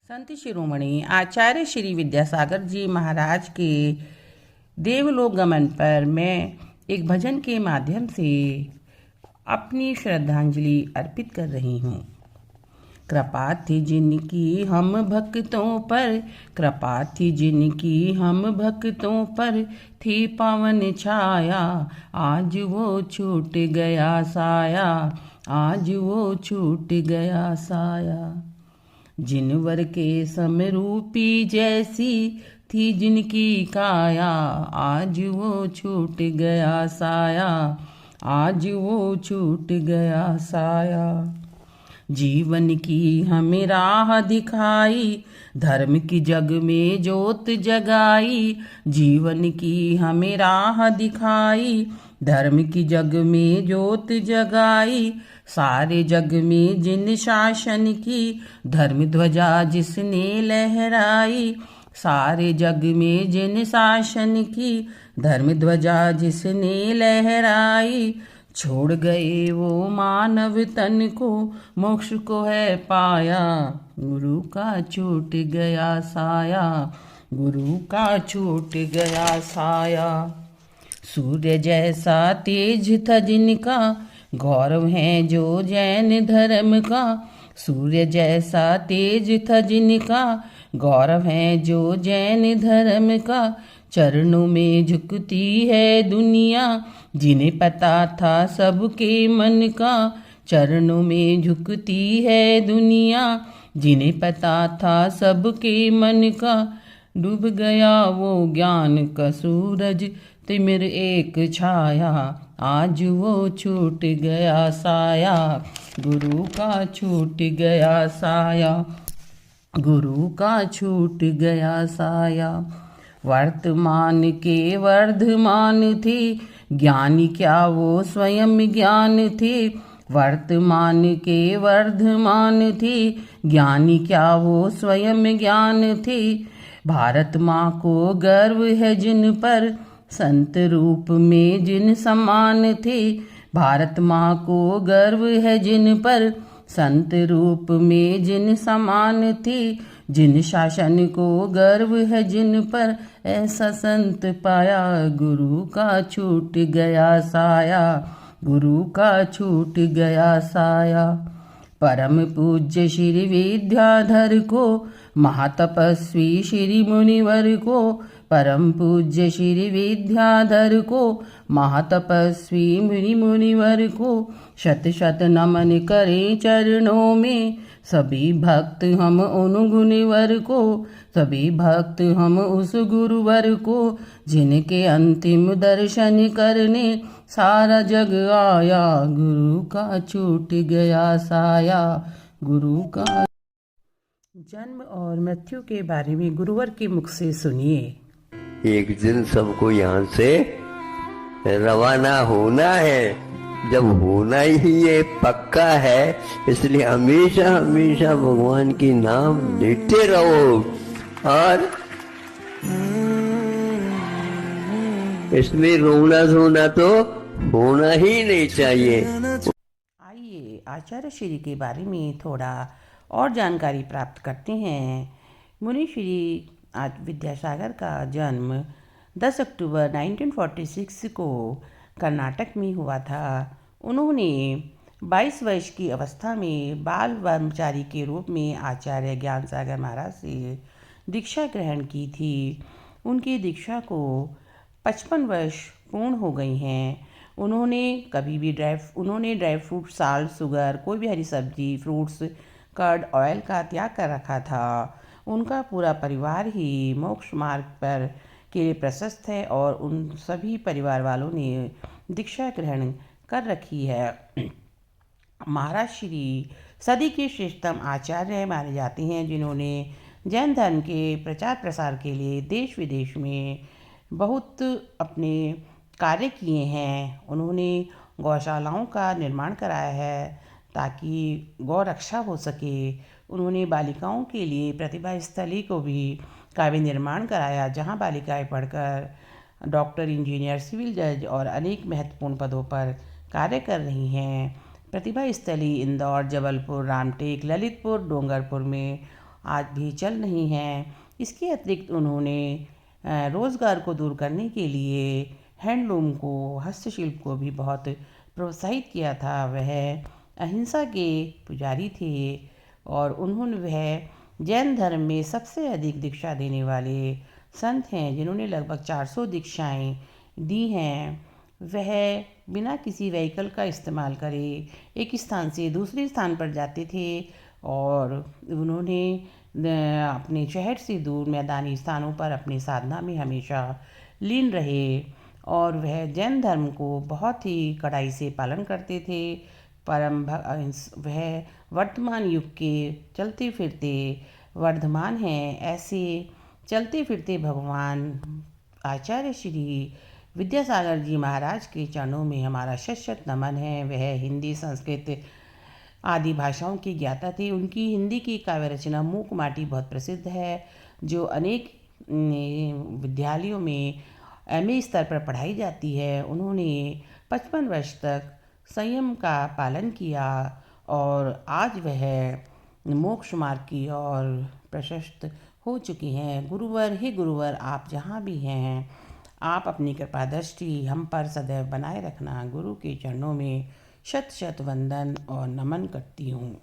संत शिरोमणि आचार्य श्री विद्यासागर जी महाराज के देवलोक गमन पर मैं एक भजन के माध्यम से अपनी श्रद्धांजलि अर्पित कर रही हूँ। कृपा थी जिनकी हम भक्तों पर, कृपा थी जिनकी हम भक्तों पर, थी पावन छाया, आज वो छूट गया साया, आज वो छूट गया साया। जिनवर के समरूपी जैसी थी जिनकी काया, आज वो छूट गया साया, आज वो छूट गया साया। जीवन की हमें राह दिखाई, धर्म की जग में जोत जगाई, जीवन की हमें राह दिखाई, धर्म की जग में जोत जगाई। सारे जग में जिन शासन की धर्म ध्वजा जिसने लहराई, सारे जग में जिन शासन की धर्म ध्वजा जिसने लहराई। छोड़ गए वो मानव तन को, मोक्ष को है पाया, गुरु का छूट गया साया, गुरु का छूट गया साया। सूर्य जैसा तेज था जिनका, गौरव है जो जैन धर्म का। सूर्य जैसा तेज था जिनका, गौरव है जो जैन धर्म का। चरणों में झुकती है दुनिया, जिन्हें पता था सबके मन का। चरणों में झुकती है दुनिया, जिन्हें पता था सबके मन का। डूब गया वो ज्ञान का सूरज, तिमिर एक छाया, आज वो छूट गया साया, गुरु का छूट गया साया, गुरु का छूट गया साया। वर्तमान के वर्धमान थे, ज्ञानी क्या वो स्वयं ज्ञान थे। वर्तमान के वर्धमान थे, ज्ञानी क्या वो स्वयं ज्ञान थे। भारत माँ को गर्व है जिन पर, संत रूप में जिन समान थे। भारत माँ को गर्व है जिन पर, संत रूप में जिन समान थे। जिन शासन को गर्व है जिन पर, ऐसा संत पाया, गुरु का छूट गया साया, गुरु का छूट गया साया। परम पूज्य श्री विद्याधर को, महातपस्वी श्री मुनिवर को। परम पूज्य श्री विद्याधर को, महातपस्वी मुनिवर को। शत शत नमन करें चरणों में, सभी भक्त हम उन गुरुवर को। सभी भक्त हम उस गुरुवर को, जिनके अंतिम दर्शन करने सारा जग आया, गुरु का छूट गया साया, गुरु का। जन्म और मृत्यु के बारे में गुरुवर के मुख से सुनिए। एक दिन सबको यहाँ से रवाना होना है। जब होना ही ये पक्का है, इसलिए हमेशा हमेशा भगवान की नाम लेते रहो। और इसमें रोना धोना तो होना ही नहीं चाहिए। आइए आचार्य श्री के बारे में थोड़ा और जानकारी प्राप्त करते हैं। मुनि श्री विद्यासागर का जन्म 10 अक्टूबर 1946 को कर्नाटक में हुआ था। उन्होंने 22 वर्ष की अवस्था में बाल ब्रह्मचारी के रूप में आचार्य ज्ञान सागर महाराज से दीक्षा ग्रहण की थी। उनकी दीक्षा को 55 वर्ष पूर्ण हो गई हैं। उन्होंने ड्राई फ्रूट, साल्ट, शुगर, कोई भी हरी सब्जी, फ्रूट्स, कर्ड, ऑयल का त्याग कर रखा था। उनका पूरा परिवार ही मोक्ष मार्ग पर के लिए प्रशस्त है और उन सभी परिवार वालों ने दीक्षा ग्रहण कर रखी है। महाराज श्री सदी के श्रेष्ठतम आचार्य माने जाते हैं, जिन्होंने जैन धर्म के प्रचार प्रसार के लिए देश विदेश में बहुत अपने कार्य किए हैं। उन्होंने गौशालाओं का निर्माण कराया है ताकि गौ रक्षा हो सके। उन्होंने बालिकाओं के लिए प्रतिभा स्थली को भी काव्य निर्माण कराया, जहां बालिकाएं पढ़कर डॉक्टर, इंजीनियर, सिविल जज और अनेक महत्वपूर्ण पदों पर कार्य कर रही हैं। प्रतिभा स्थली इंदौर, जबलपुर, रामटेक, ललितपुर, डूंगरपुर में आज भी चल रही हैं। इसके अतिरिक्त उन्होंने रोज़गार को दूर करने के लिए हैंडलूम को, हस्तशिल्प को भी बहुत प्रोत्साहित किया था। वह अहिंसा के पुजारी थे और उन्होंने वह जैन धर्म में सबसे अधिक दीक्षा देने वाले संत हैं, जिन्होंने लगभग 400 दीक्षाएं दी हैं। वह बिना किसी व्हीकल का इस्तेमाल करे एक स्थान से दूसरे स्थान पर जाते थे और उन्होंने अपने शहर से दूर मैदानी स्थानों पर अपनी साधना में हमेशा लीन रहे और वह जैन धर्म को बहुत ही कड़ाई से पालन करते थे। वह वर्तमान युग के चलते फिरते वर्धमान हैं। ऐसे चलते फिरते भगवान आचार्य श्री विद्यासागर जी महाराज के चरणों में हमारा शत शत नमन है। वह हिंदी, संस्कृत आदि भाषाओं के ज्ञाता थे। उनकी हिंदी की काव्य रचना मूक माटी बहुत प्रसिद्ध है, जो अनेक विद्यालयों में एमए स्तर पर पढ़ाई जाती है। उन्होंने 55 वर्ष तक संयम का पालन किया और आज वह मोक्ष मार्ग की ओर प्रशस्त हो चुकी हैं। गुरुवर, हे गुरुवर, आप जहाँ भी हैं, आप अपनी कृपा दृष्टि हम पर सदैव बनाए रखना। गुरु के चरणों में शत शत वंदन और नमन करती हूँ।